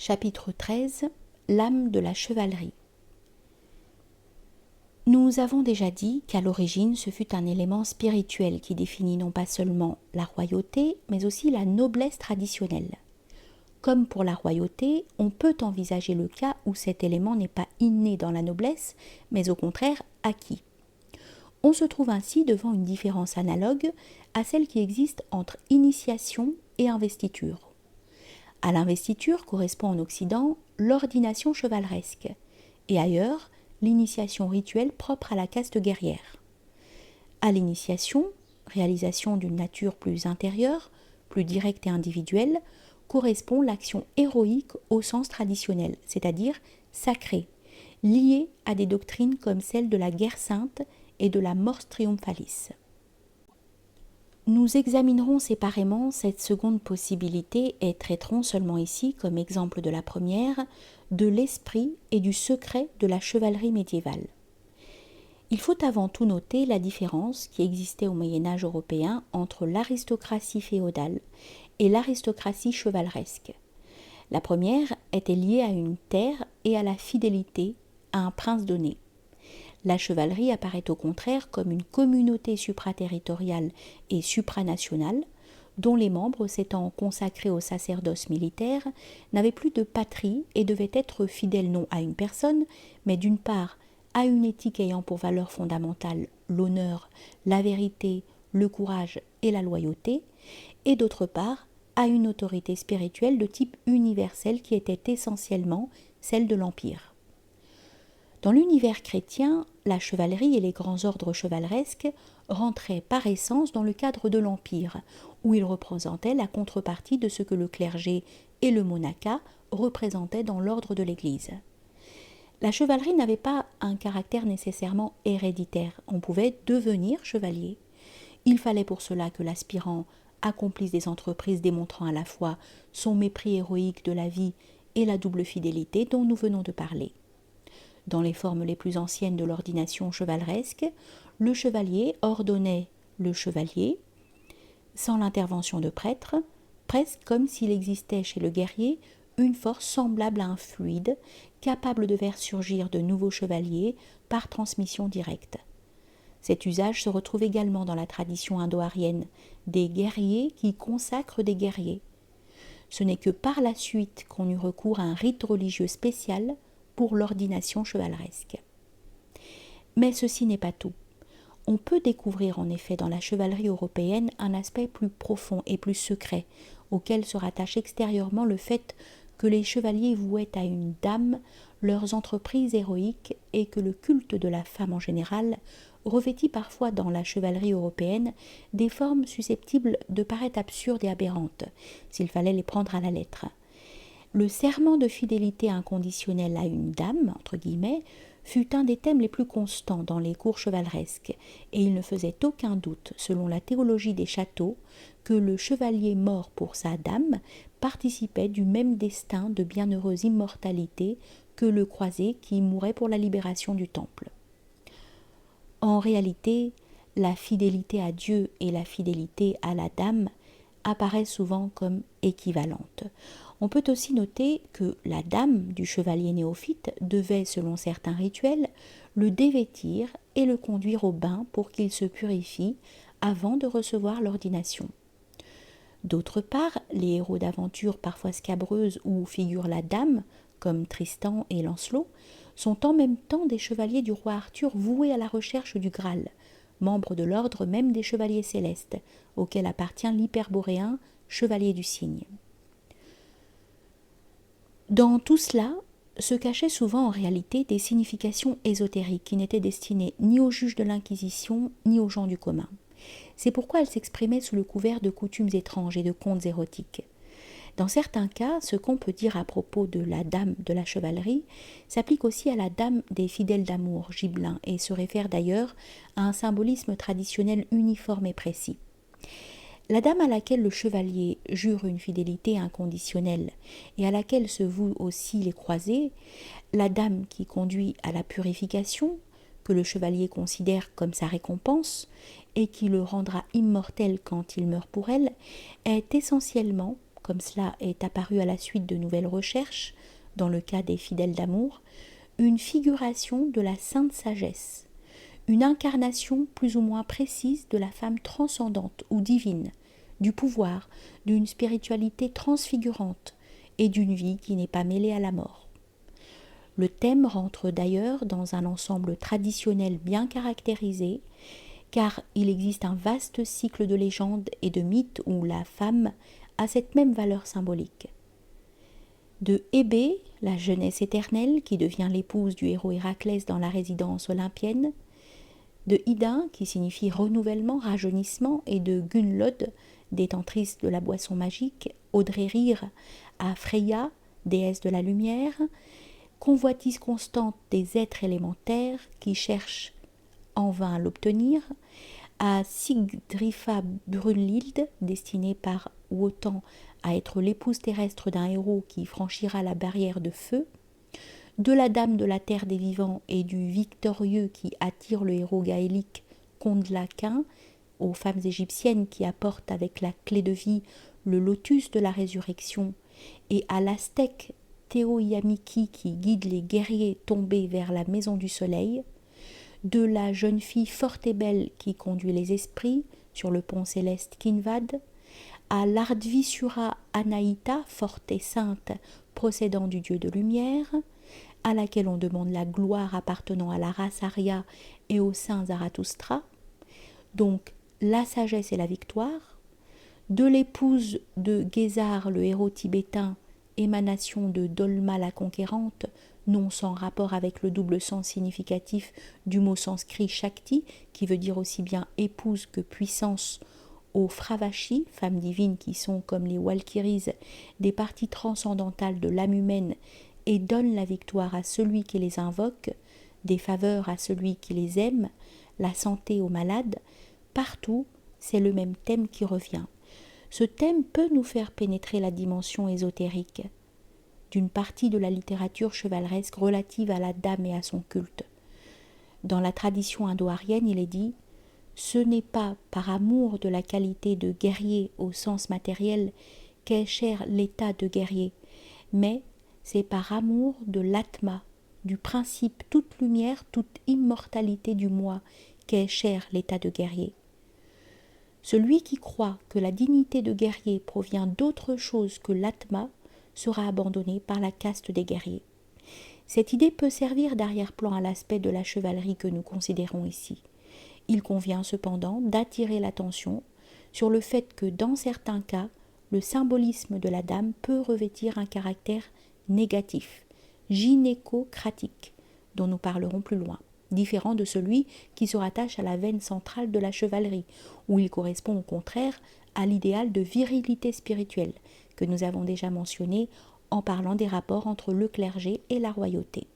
Chapitre 13 L'âme de la chevalerie. Nous avons déjà dit qu'à l'origine, ce fut un élément spirituel qui définit non pas seulement la royauté, mais aussi la noblesse traditionnelle. Comme pour la royauté, on peut envisager le cas où cet élément n'est pas inné dans la noblesse, mais au contraire acquis. On se trouve ainsi devant une différence analogue à celle qui existe entre initiation et investiture. À l'investiture correspond en Occident l'ordination chevaleresque, et ailleurs l'initiation rituelle propre à la caste guerrière. À l'initiation, réalisation d'une nature plus intérieure, plus directe et individuelle, correspond l'action héroïque au sens traditionnel, c'est-à-dire sacrée, liée à des doctrines comme celle de la guerre sainte et de la mors triomphalis. Nous examinerons séparément cette seconde possibilité et traiterons seulement ici, comme exemple de la première, de l'esprit et du secret de la chevalerie médiévale. Il faut avant tout noter la différence qui existait au Moyen-Âge européen entre l'aristocratie féodale et l'aristocratie chevaleresque. La première était liée à une terre et à la fidélité à un prince donné. La chevalerie apparaît au contraire comme une communauté supraterritoriale et supranationale, dont les membres, s'étant consacrés au sacerdoce militaire, n'avaient plus de patrie et devaient être fidèles non à une personne, mais d'une part à une éthique ayant pour valeur fondamentale l'honneur, la vérité, le courage et la loyauté, et d'autre part à une autorité spirituelle de type universel qui était essentiellement celle de l'Empire. Dans l'univers chrétien, la chevalerie et les grands ordres chevaleresques rentraient par essence dans le cadre de l'Empire, où ils représentaient la contrepartie de ce que le clergé et le monacat représentaient dans l'ordre de l'Église. La chevalerie n'avait pas un caractère nécessairement héréditaire, on pouvait devenir chevalier. Il fallait pour cela que l'aspirant accomplisse des entreprises démontrant à la fois son mépris héroïque de la vie et la double fidélité dont nous venons de parler. Dans les formes les plus anciennes de l'ordination chevaleresque, le chevalier ordonnait le chevalier, sans l'intervention de prêtres, presque comme s'il existait chez le guerrier une force semblable à un fluide, capable de faire surgir de nouveaux chevaliers par transmission directe. Cet usage se retrouve également dans la tradition indo-aryenne, des guerriers qui consacrent des guerriers. Ce n'est que par la suite qu'on eut recours à un rite religieux spécial pour l'ordination chevaleresque. Mais ceci n'est pas tout. On peut découvrir en effet dans la chevalerie européenne un aspect plus profond et plus secret, auquel se rattache extérieurement le fait que les chevaliers vouaient à une dame leurs entreprises héroïques et que le culte de la femme en général revêtit parfois dans la chevalerie européenne des formes susceptibles de paraître absurdes et aberrantes, s'il fallait les prendre à la lettre. Le serment de fidélité inconditionnelle à une dame, entre guillemets, fut un des thèmes les plus constants dans les cours chevaleresques, et il ne faisait aucun doute, selon la théologie des châteaux, que le chevalier mort pour sa dame participait du même destin de bienheureuse immortalité que le croisé qui mourait pour la libération du temple. En réalité, la fidélité à Dieu et la fidélité à la dame apparaissent souvent comme équivalentes. On peut aussi noter que la dame du chevalier néophyte devait, selon certains rituels, le dévêtir et le conduire au bain pour qu'il se purifie avant de recevoir l'ordination. D'autre part, les héros d'aventures parfois scabreuses où figure la dame, comme Tristan et Lancelot, sont en même temps des chevaliers du roi Arthur voués à la recherche du Graal, membres de l'ordre même des chevaliers célestes, auquel appartient l'hyperboréen, chevalier du cygne. Dans tout cela se cachaient souvent en réalité des significations ésotériques qui n'étaient destinées ni aux juges de l'Inquisition ni aux gens du commun. C'est pourquoi elles s'exprimaient sous le couvert de coutumes étranges et de contes érotiques. Dans certains cas, ce qu'on peut dire à propos de la dame de la chevalerie s'applique aussi à la dame des fidèles d'amour, Gibelin, et se réfère d'ailleurs à un symbolisme traditionnel uniforme et précis. La dame à laquelle le chevalier jure une fidélité inconditionnelle et à laquelle se vouent aussi les croisés, la dame qui conduit à la purification, que le chevalier considère comme sa récompense et qui le rendra immortel quand il meurt pour elle, est essentiellement, comme cela est apparu à la suite de nouvelles recherches, dans le cas des fidèles d'amour, une figuration de la sainte sagesse, une incarnation plus ou moins précise de la femme transcendante ou divine, du pouvoir, d'une spiritualité transfigurante et d'une vie qui n'est pas mêlée à la mort. Le thème rentre d'ailleurs dans un ensemble traditionnel bien caractérisé, car il existe un vaste cycle de légendes et de mythes où la femme a cette même valeur symbolique. De Hébé, la jeunesse éternelle qui devient l'épouse du héros Héraclès dans la résidence olympienne, de Ida, qui signifie renouvellement, rajeunissement, et de Gunnlod, détentrice de la boisson magique, Audreyrir, à Freya, déesse de la lumière, convoitise constante des êtres élémentaires qui cherchent en vain à l'obtenir, à Sigdrifa Brunhild, destinée par Wotan à être l'épouse terrestre d'un héros qui franchira la barrière de feu, de la dame de la terre des vivants et du victorieux qui attire le héros gaélique Condlaquin, aux femmes égyptiennes qui apportent avec la clé de vie le lotus de la résurrection, et à l'aztèque Teoyamiki qui guide les guerriers tombés vers la maison du soleil, de la jeune fille forte et belle qui conduit les esprits sur le pont céleste Kinvad, à l'Ardvisura Anaïta, forte et sainte, procédant du dieu de lumière, à laquelle on demande la gloire appartenant à la race Arya et au saint Zarathustra, donc la sagesse et la victoire, de l'épouse de Gézar, le héros tibétain, émanation de Dolma la conquérante, non sans rapport avec le double sens significatif du mot sanskrit Shakti, qui veut dire aussi bien épouse que puissance, aux Fravashi, femmes divines qui sont comme les Walkyries, des parties transcendantales de l'âme humaine et donnent la victoire à celui qui les invoque, des faveurs à celui qui les aime, la santé aux malades, partout c'est le même thème qui revient. Ce thème peut nous faire pénétrer la dimension ésotérique d'une partie de la littérature chevaleresque relative à la dame et à son culte. Dans la tradition indo-aryenne, il est dit « Ce n'est pas par amour de la qualité de guerrier au sens matériel qu'est cher l'état de guerrier, mais c'est par amour de l'atma, du principe toute lumière, toute immortalité du moi qu'est cher l'état de guerrier. Celui qui croit que la dignité de guerrier provient d'autre chose que l'atma sera abandonné par la caste des guerriers. Cette idée peut servir d'arrière-plan à l'aspect de la chevalerie que nous considérons ici. Il convient cependant d'attirer l'attention sur le fait que dans certains cas, le symbolisme de la dame peut revêtir un caractère négatif, gynécocratique, dont nous parlerons plus loin, différent de celui qui se rattache à la veine centrale de la chevalerie, où il correspond au contraire à l'idéal de virilité spirituelle, que nous avons déjà mentionné en parlant des rapports entre le clergé et la royauté.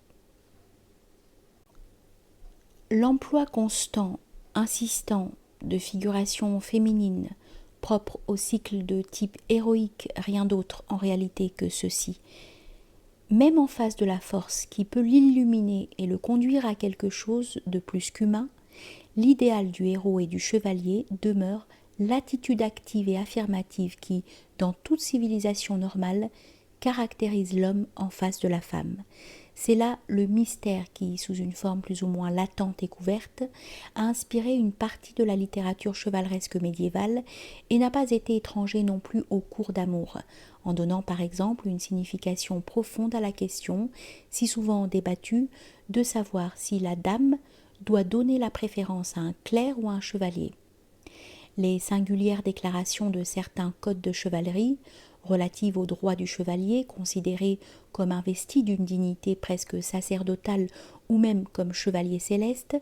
L'emploi constant, insistant, de figurations féminines, propres au cycle de type héroïque, rien d'autre en réalité que ceci, même en face de la force qui peut l'illuminer et le conduire à quelque chose de plus qu'humain, l'idéal du héros et du chevalier demeure l'attitude active et affirmative qui, dans toute civilisation normale, caractérise l'homme en face de la femme. C'est là le mystère qui, sous une forme plus ou moins latente et couverte, a inspiré une partie de la littérature chevaleresque médiévale et n'a pas été étranger non plus au cours d'amour, en donnant par exemple une signification profonde à la question, si souvent débattue, de savoir si la dame doit donner la préférence à un clerc ou à un chevalier. Les singulières déclarations de certains codes de chevalerie, relatives aux droits du chevalier, considéré comme investi d'une dignité presque sacerdotale ou même comme chevalier céleste,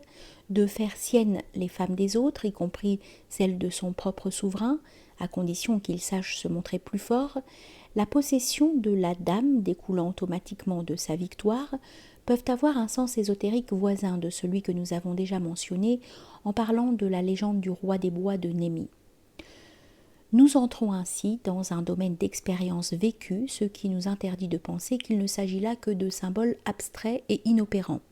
de faire siennes les femmes des autres, y compris celles de son propre souverain, à condition qu'il sache se montrer plus fort, la possession de la dame découlant automatiquement de sa victoire, peuvent avoir un sens ésotérique voisin de celui que nous avons déjà mentionné en parlant de la légende du roi des bois de Némi. Nous entrons ainsi dans un domaine d'expérience vécue, ce qui nous interdit de penser qu'il ne s'agit là que de symboles abstraits et inopérants.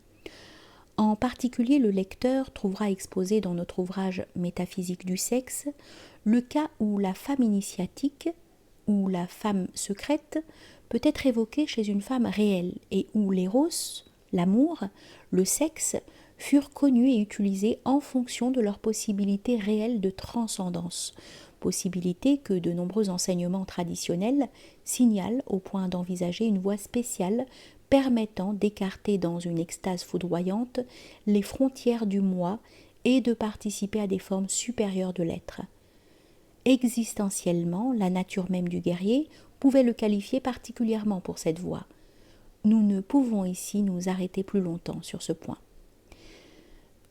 En particulier, le lecteur trouvera exposé dans notre ouvrage Métaphysique du sexe le cas où la femme initiatique, où la femme secrète peut être évoquée chez une femme réelle et où l'éros, l'amour, le sexe furent connus et utilisés en fonction de leur possibilité réelle de transcendance, possibilité que de nombreux enseignements traditionnels signalent au point d'envisager une voie spéciale permettant d'écarter dans une extase foudroyante les frontières du moi et de participer à des formes supérieures de l'être. Existentiellement, la nature même du guerrier pouvait le qualifier particulièrement pour cette voie. Nous ne pouvons ici nous arrêter plus longtemps sur ce point.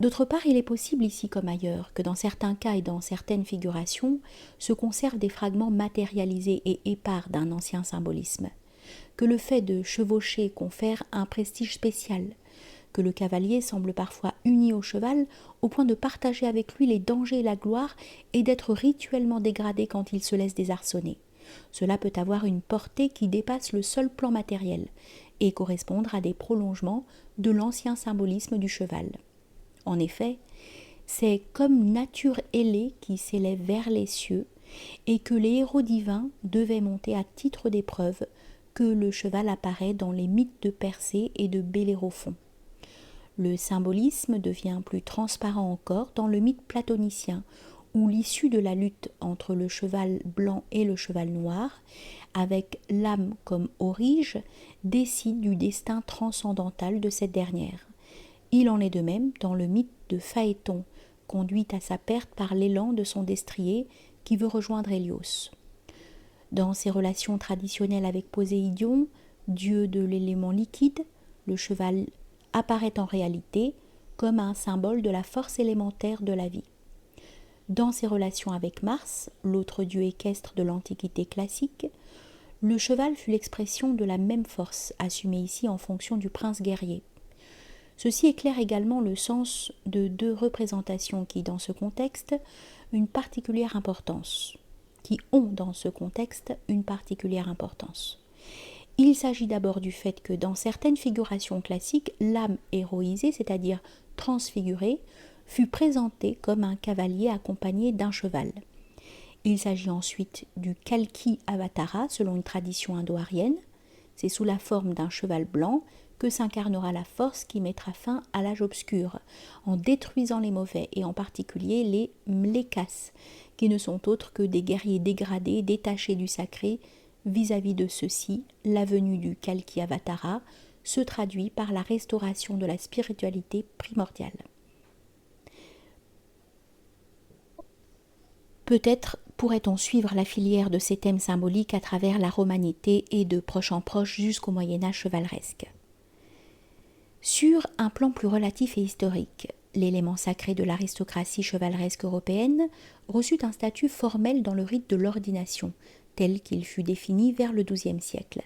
D'autre part, il est possible ici comme ailleurs que dans certains cas et dans certaines figurations se conservent des fragments matérialisés et épars d'un ancien symbolisme, que le fait de chevaucher confère un prestige spécial, que le cavalier semble parfois uni au cheval au point de partager avec lui les dangers et la gloire et d'être rituellement dégradé quand il se laisse désarçonner. Cela peut avoir une portée qui dépasse le seul plan matériel et correspondre à des prolongements de l'ancien symbolisme du cheval. En effet, c'est comme nature ailée qui s'élève vers les cieux et que les héros divins devaient monter à titre d'épreuve que le cheval apparaît dans les mythes de Persée et de Bellérophon. Le symbolisme devient plus transparent encore dans le mythe platonicien, où l'issue de la lutte entre le cheval blanc et le cheval noir, avec l'âme comme orige, décide du destin transcendantal de cette dernière. Il en est de même dans le mythe de Phaéton, conduit à sa perte par l'élan de son destrier qui veut rejoindre Hélios. Dans ses relations traditionnelles avec Poséidon, dieu de l'élément liquide, le cheval apparaît en réalité comme un symbole de la force élémentaire de la vie. Dans ses relations avec Mars, l'autre dieu équestre de l'Antiquité classique, le cheval fut l'expression de la même force, assumée ici en fonction du prince guerrier. Ceci éclaire également le sens de deux représentations qui, dans ce contexte, une particulière importance, Il s'agit d'abord du fait que dans certaines figurations classiques, l'âme héroïsée, c'est-à-dire transfigurée, fut présentée comme un cavalier accompagné d'un cheval. Il s'agit ensuite du Kalki Avatara, selon une tradition indo-aryenne. C'est sous la forme d'un cheval blanc que s'incarnera la force qui mettra fin à l'âge obscur, en détruisant les mauvais, et en particulier les mlekas, qui ne sont autres que des guerriers dégradés, détachés du sacré. Vis-à-vis de ceux-ci, la venue du Kalki Avatara se traduit par la restauration de la spiritualité primordiale. Peut-être pourrait-on suivre la filière de ces thèmes symboliques à travers la romanité et de proche en proche jusqu'au Moyen-Âge chevaleresque. Sur un plan plus relatif et historique, l'élément sacré de l'aristocratie chevaleresque européenne reçut un statut formel dans le rite de l'ordination, tel qu'il fut défini vers le XIIe siècle.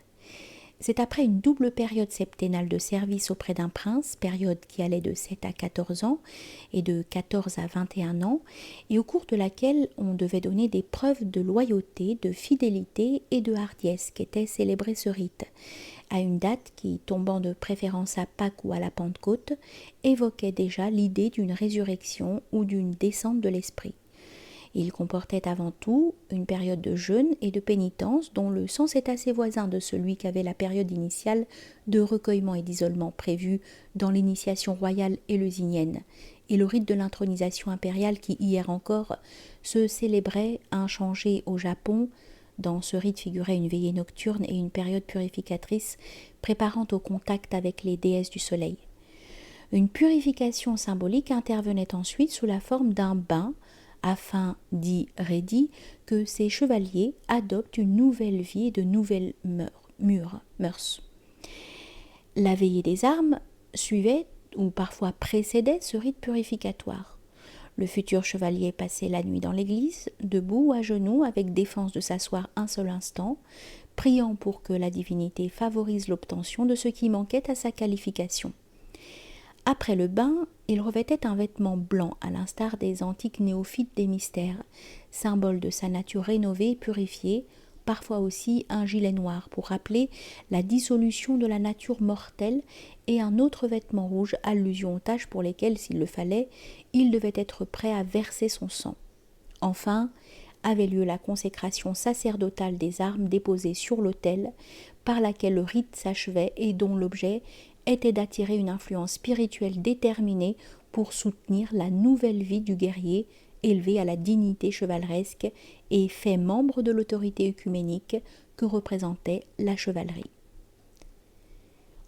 C'est après une double période septennale de service auprès d'un prince, période qui allait de 7 à 14 ans et de 14 à 21 ans, et au cours de laquelle on devait donner des preuves de loyauté, de fidélité et de hardiesse qu'était célébré ce rite, à une date qui, tombant de préférence à Pâques ou à la Pentecôte, évoquait déjà l'idée d'une résurrection ou d'une descente de l'esprit. Il comportait avant tout une période de jeûne et de pénitence dont le sens est assez voisin de celui qu'avait la période initiale de recueillement et d'isolement prévue dans l'initiation royale éleusinienne et le rite de l'intronisation impériale qui, hier encore, se célébrait inchangé au Japon. Dans ce rite figurait une veillée nocturne et une période purificatrice préparant au contact avec les déesses du soleil. Une purification symbolique intervenait ensuite sous la forme d'un bain afin, dit Rédy, que ces chevaliers adoptent une nouvelle vie et de nouvelles mœurs. La veillée des armes suivait ou parfois précédait ce rite purificatoire. Le futur chevalier passait la nuit dans l'église, debout ou à genoux, avec défense de s'asseoir un seul instant, priant pour que la divinité favorise l'obtention de ce qui manquait à sa qualification. Après le bain, il revêtait un vêtement blanc, à l'instar des antiques néophytes des mystères, symbole de sa nature rénovée et purifiée, parfois aussi un gilet noir pour rappeler la dissolution de la nature mortelle, et un autre vêtement rouge, allusion aux tâches pour lesquelles, s'il le fallait, il devait être prêt à verser son sang. Enfin, avait lieu la consécration sacerdotale des armes déposées sur l'autel, par laquelle le rite s'achevait et dont l'objet était d'attirer une influence spirituelle déterminée pour soutenir la nouvelle vie du guerrier élevé à la dignité chevaleresque et fait membre de l'autorité œcuménique que représentait la chevalerie.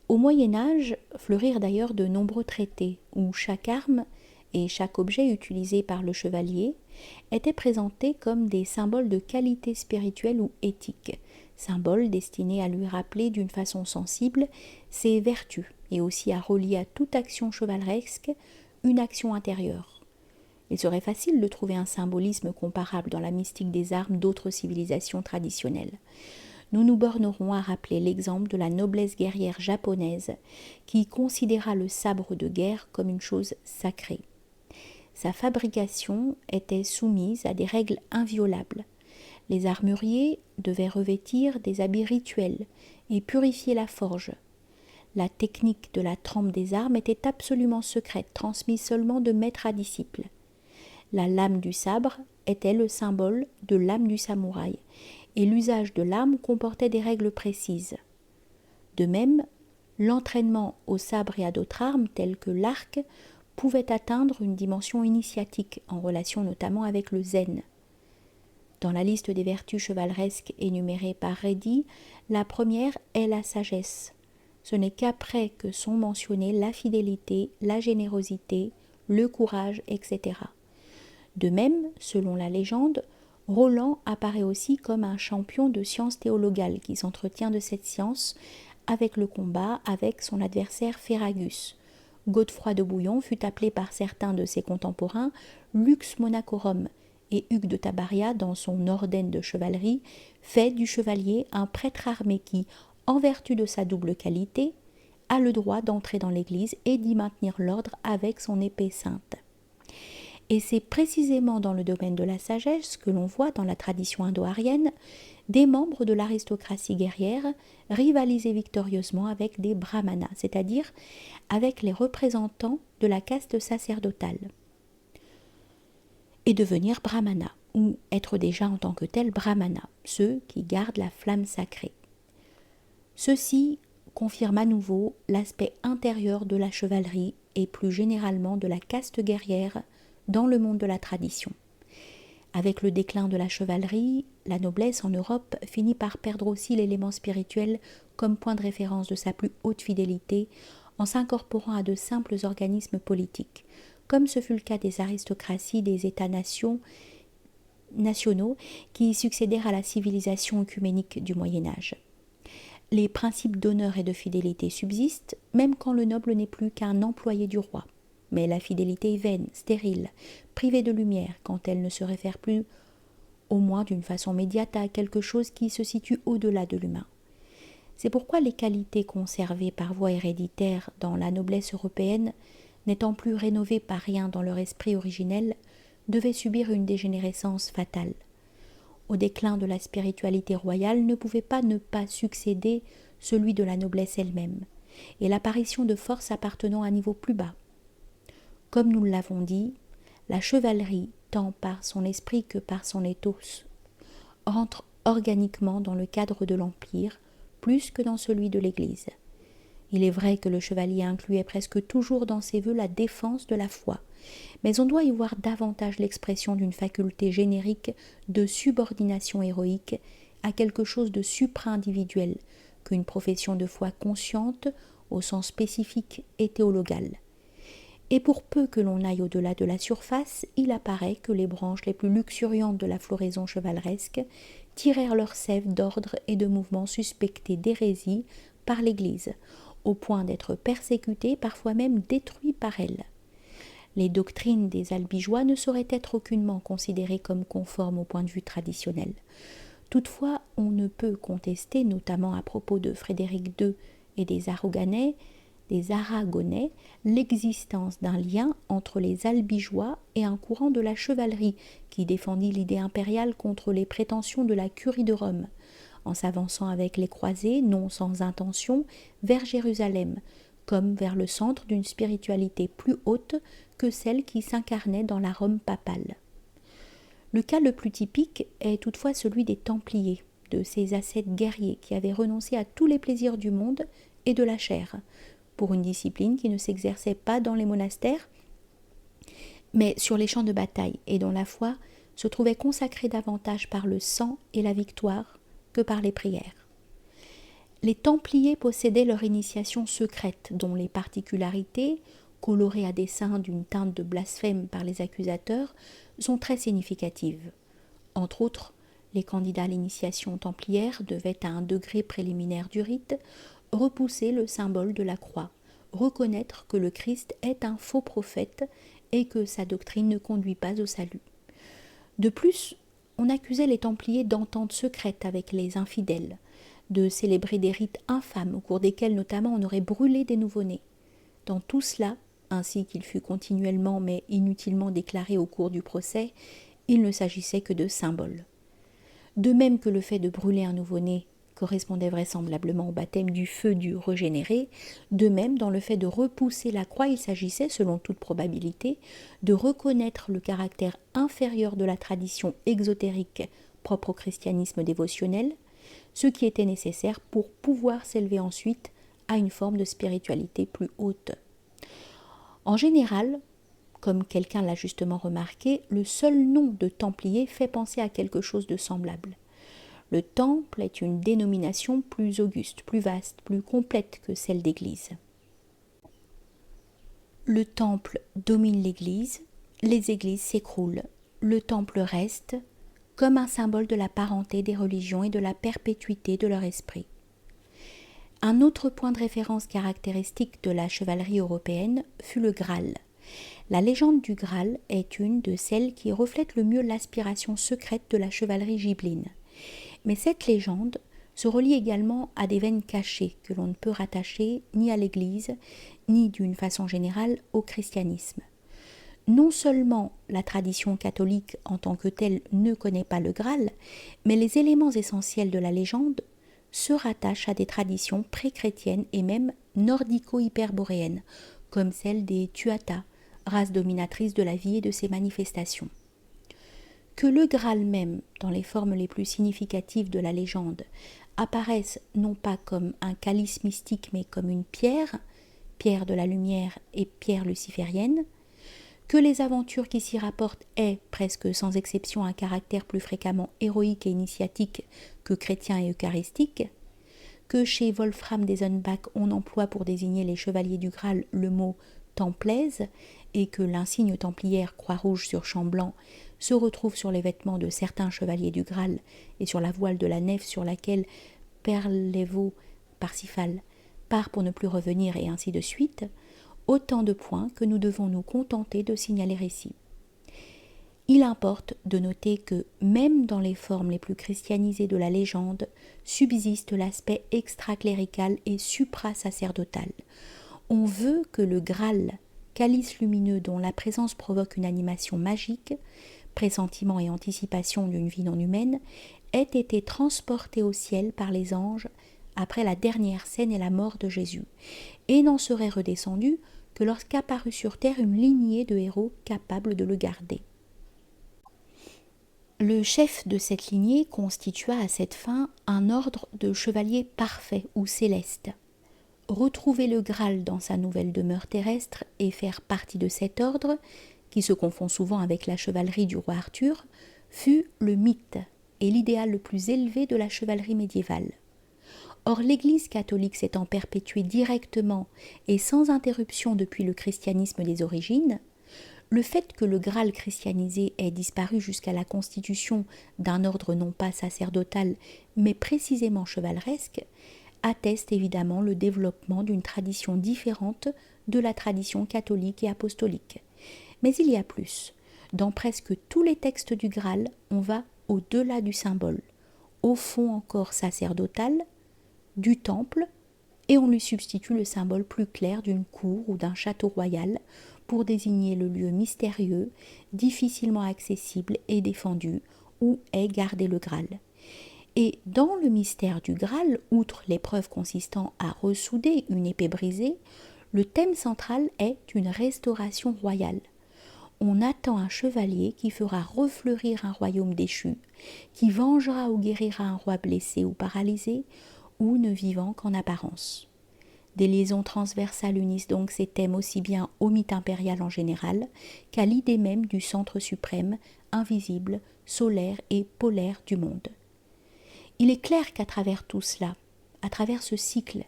Au Moyen Âge fleurirent d'ailleurs de nombreux traités où chaque arme et chaque objet utilisé par le chevalier étaient présentés comme des symboles de qualité spirituelle ou éthique, symboles destinés à lui rappeler d'une façon sensible ses vertus et aussi à relier à toute action chevaleresque une action intérieure. Il serait facile de trouver un symbolisme comparable dans la mystique des armes d'autres civilisations traditionnelles. Nous nous bornerons à rappeler l'exemple de la noblesse guerrière japonaise qui considéra le sabre de guerre comme une chose sacrée. Sa fabrication était soumise à des règles inviolables. Les armuriers devaient revêtir des habits rituels et purifier la forge. La technique de la trempe des armes était absolument secrète, transmise seulement de maître à disciple. La lame du sabre était le symbole de l'âme du samouraï, et l'usage de l'arme comportait des règles précises. De même, l'entraînement au sabre et à d'autres armes, telles que l'arc, pouvait atteindre une dimension initiatique, en relation notamment avec le zen. Dans la liste des vertus chevaleresques énumérées par Redi, la première est la sagesse. Ce n'est qu'après que sont mentionnés la fidélité, la générosité, le courage, etc. De même, selon la légende, Roland apparaît aussi comme un champion de science théologale qui s'entretient de cette science avec le combat avec son adversaire Ferragus. Godefroy de Bouillon fut appelé par certains de ses contemporains Lux Monachorum, et Hugues de Tabaria, dans son Ordaine de chevalerie, fait du chevalier un prêtre armé qui, en vertu de sa double qualité, a le droit d'entrer dans l'église et d'y maintenir l'ordre avec son épée sainte. Et c'est précisément dans le domaine de la sagesse que l'on voit dans la tradition indo-aryenne des membres de l'aristocratie guerrière rivaliser victorieusement avec des brahmanas, c'est-à-dire avec les représentants de la caste sacerdotale, et devenir brahmana, ou être déjà en tant que tel brahmana, ceux qui gardent la flamme sacrée. Ceci confirme à nouveau l'aspect intérieur de la chevalerie et plus généralement de la caste guerrière dans le monde de la tradition. Avec le déclin de la chevalerie, la noblesse en Europe finit par perdre aussi l'élément spirituel comme point de référence de sa plus haute fidélité en s'incorporant à de simples organismes politiques, comme ce fut le cas des aristocraties des États-nationaux qui succédèrent à la civilisation œcuménique du Moyen-Âge. Les principes d'honneur et de fidélité subsistent, même quand le noble n'est plus qu'un employé du roi. Mais la fidélité est vaine, stérile, privée de lumière, quand elle ne se réfère plus, au moins d'une façon médiate, à quelque chose qui se situe au-delà de l'humain. C'est pourquoi les qualités conservées par voie héréditaire dans la noblesse européenne, n'étant plus rénovées par rien dans leur esprit originel, devaient subir une dégénérescence fatale. Au déclin de la spiritualité royale ne pouvait pas ne pas succéder celui de la noblesse elle-même, et l'apparition de forces appartenant à un niveau plus bas. Comme nous l'avons dit, la chevalerie, tant par son esprit que par son ethos, entre organiquement dans le cadre de l'Empire, plus que dans celui de l'Église. Il est vrai que le chevalier incluait presque toujours dans ses vœux la défense de la foi, mais on doit y voir davantage l'expression d'une faculté générique de subordination héroïque à quelque chose de supra-individuel qu'une profession de foi consciente au sens spécifique et théologal. Et pour peu que l'on aille au-delà de la surface, il apparaît que les branches les plus luxuriantes de la floraison chevaleresque tirèrent leur sève d'ordre et de mouvements suspectés d'hérésie par l'Église, au point d'être persécutés, parfois même détruits par elle. Les doctrines des albigeois ne sauraient être aucunement considérées comme conformes au point de vue traditionnel. Toutefois, on ne peut contester, notamment à propos de Frédéric II et des Aragonais, l'existence d'un lien entre les albigeois et un courant de la chevalerie qui défendit l'idée impériale contre les prétentions de la curie de Rome, en s'avançant avec les croisés, non sans intention, vers Jérusalem, comme vers le centre d'une spiritualité plus haute que celle qui s'incarnait dans la Rome papale. Le cas le plus typique est toutefois celui des Templiers, de ces ascètes guerriers qui avaient renoncé à tous les plaisirs du monde et de la chair, pour une discipline qui ne s'exerçait pas dans les monastères, mais sur les champs de bataille, et dont la foi se trouvait consacrée davantage par le sang et la victoire que par les prières. Les Templiers possédaient leur initiation secrète, dont les particularités, colorées à dessein d'une teinte de blasphème par les accusateurs, sont très significatives. Entre autres, les candidats à l'initiation templière devaient, à un degré préliminaire du rite, repousser le symbole de la croix, reconnaître que le Christ est un faux prophète et que sa doctrine ne conduit pas au salut. De plus, on accusait les Templiers d'entente secrète avec les infidèles, de célébrer des rites infâmes au cours desquels notamment on aurait brûlé des nouveau-nés. Dans tout cela, ainsi qu'il fut continuellement mais inutilement déclaré au cours du procès, il ne s'agissait que de symboles. De même que le fait de brûler un nouveau-né correspondait vraisemblablement au baptême du feu du régénéré, de même dans le fait de repousser la croix, il s'agissait, selon toute probabilité, de reconnaître le caractère inférieur de la tradition exotérique propre au christianisme dévotionnel, ce qui était nécessaire pour pouvoir s'élever ensuite à une forme de spiritualité plus haute. En général, comme quelqu'un l'a justement remarqué, le seul nom de Templier fait penser à quelque chose de semblable. Le temple est une dénomination plus auguste, plus vaste, plus complète que celle d'église. Le temple domine l'église, les églises s'écroulent, le temple reste comme un symbole de la parenté des religions et de la perpétuité de leur esprit. Un autre point de référence caractéristique de la chevalerie européenne fut le Graal. La légende du Graal est une de celles qui reflètent le mieux l'aspiration secrète de la chevalerie gibelline. Mais cette légende se relie également à des veines cachées que l'on ne peut rattacher ni à l'Église, ni d'une façon générale au christianisme. Non seulement la tradition catholique en tant que telle ne connaît pas le Graal, mais les éléments essentiels de la légende se rattachent à des traditions pré-chrétiennes et même nordico-hyperboréennes, comme celle des Tuatha, race dominatrice de la vie et de ses manifestations. Que le Graal même, dans les formes les plus significatives de la légende, apparaisse non pas comme un calice mystique mais comme une pierre, pierre de la lumière et pierre luciférienne, que les aventures qui s'y rapportent aient, presque sans exception, un caractère plus fréquemment héroïque et initiatique que chrétien et eucharistique, que chez Wolfram d'Eisenbach on emploie pour désigner les chevaliers du Graal le mot templaise et que l'insigne templière croix-rouge sur champ blanc se retrouve sur les vêtements de certains chevaliers du Graal et sur la voile de la nef sur laquelle Perlevo Parsifal part pour ne plus revenir et ainsi de suite, autant de points que nous devons nous contenter de signaler ici. Il importe de noter que, même dans les formes les plus christianisées de la légende, subsiste l'aspect extraclérical et suprasacerdotal. On veut que le Graal, calice lumineux dont la présence provoque une animation magique, pressentiment et anticipation d'une vie non humaine, ait été transporté au ciel par les anges après la dernière scène et la mort de Jésus, et n'en serait redescendu que lorsqu'apparut sur terre une lignée de héros capables de le garder. Le chef de cette lignée constitua à cette fin un ordre de chevaliers parfaits ou célestes. Retrouver le Graal dans sa nouvelle demeure terrestre et faire partie de cet ordre, qui se confond souvent avec la chevalerie du roi Arthur, fut le mythe et l'idéal le plus élevé de la chevalerie médiévale. Or, l'Église catholique s'étant perpétuée directement et sans interruption depuis le christianisme des origines, le fait que le Graal christianisé ait disparu jusqu'à la constitution d'un ordre non pas sacerdotal, mais précisément chevaleresque, atteste évidemment le développement d'une tradition différente de la tradition catholique et apostolique. Mais il y a plus. Dans presque tous les textes du Graal, on va au-delà du symbole, au fond encore sacerdotal, du temple, et on lui substitue le symbole plus clair d'une cour ou d'un château royal pour désigner le lieu mystérieux, difficilement accessible et défendu, où est gardé le Graal. Et dans le mystère du Graal, outre l'épreuve consistant à ressouder une épée brisée, le thème central est une restauration royale. on attend un chevalier qui fera refleurir un royaume déchu, qui vengera ou guérira un roi blessé ou paralysé, ou ne vivant qu'en apparence. Des liaisons transversales unissent donc ces thèmes aussi bien au mythe impérial en général qu'à l'idée même du centre suprême, invisible, solaire et polaire du monde. Il est clair qu'à travers tout cela, à travers ce cycle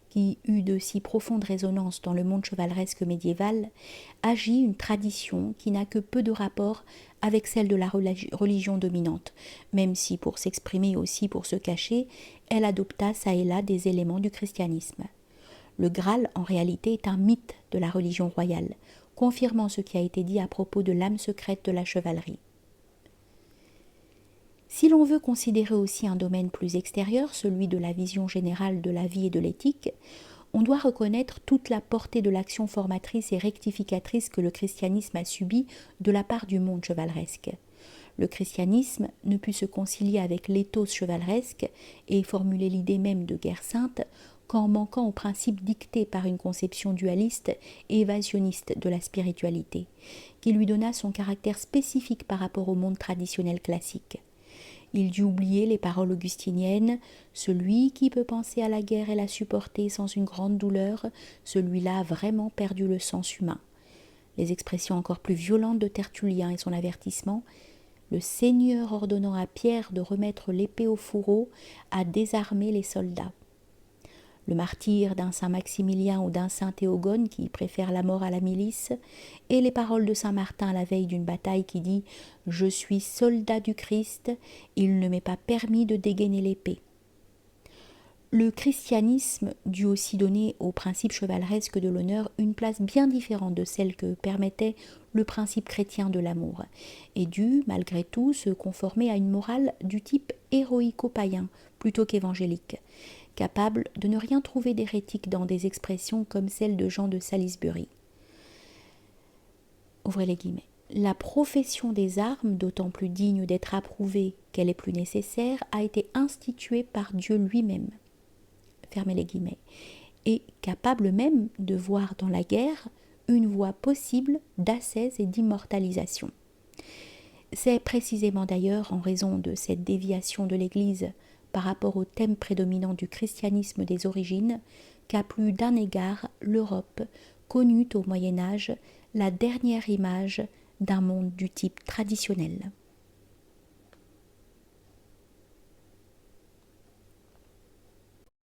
qui eut de si profondes résonances dans le monde chevaleresque médiéval, agit une tradition qui n'a que peu de rapport avec celle de la religion dominante, même si pour s'exprimer aussi pour se cacher, elle adopta çà et là des éléments du christianisme. Le Graal, en réalité, est un mythe de la religion royale, confirmant ce qui a été dit à propos de l'âme secrète de la chevalerie. Si l'on veut considérer aussi un domaine plus extérieur, celui de la vision générale de la vie et de l'éthique, on doit reconnaître toute la portée de l'action formatrice et rectificatrice que le christianisme a subie de la part du monde chevaleresque. Le christianisme ne put se concilier avec l'éthos chevaleresque et formuler l'idée même de guerre sainte qu'en manquant aux principes dictés par une conception dualiste et évasionniste de la spiritualité, qui lui donna son caractère spécifique par rapport au monde traditionnel classique. Il dut oublier les paroles augustiniennes « Celui qui peut penser à la guerre et la supporter sans une grande douleur, celui-là a vraiment perdu le sens humain. » Les expressions encore plus violentes de Tertullien et son avertissement « Le Seigneur ordonnant à Pierre de remettre l'épée au fourreau a désarmé les soldats. » Le martyre d'un saint Maximilien ou d'un saint Théogone qui préfère la mort à la milice, et les paroles de saint Martin à la veille d'une bataille qui dit « Je suis soldat du Christ, il ne m'est pas permis de dégainer l'épée ». Le christianisme dut aussi donner au principe chevaleresque de l'honneur une place bien différente de celle que permettait le principe chrétien de l'amour, et dut, malgré tout, se conformer à une morale du type héroïco-païen plutôt qu'évangélique, capable de ne rien trouver d'hérétique dans des expressions comme celle de Jean de Salisbury. Ouvrez les guillemets. La profession des armes, d'autant plus digne d'être approuvée qu'elle est plus nécessaire, a été instituée par Dieu lui-même. Fermez les guillemets. Et capable même de voir dans la guerre une voie possible d'ascèse et d'immortalisation. C'est précisément d'ailleurs en raison de cette déviation de l'Église par rapport au thème prédominant du christianisme des origines, qu'à plus d'un égard l'Europe connut au Moyen Âge la dernière image d'un monde du type traditionnel.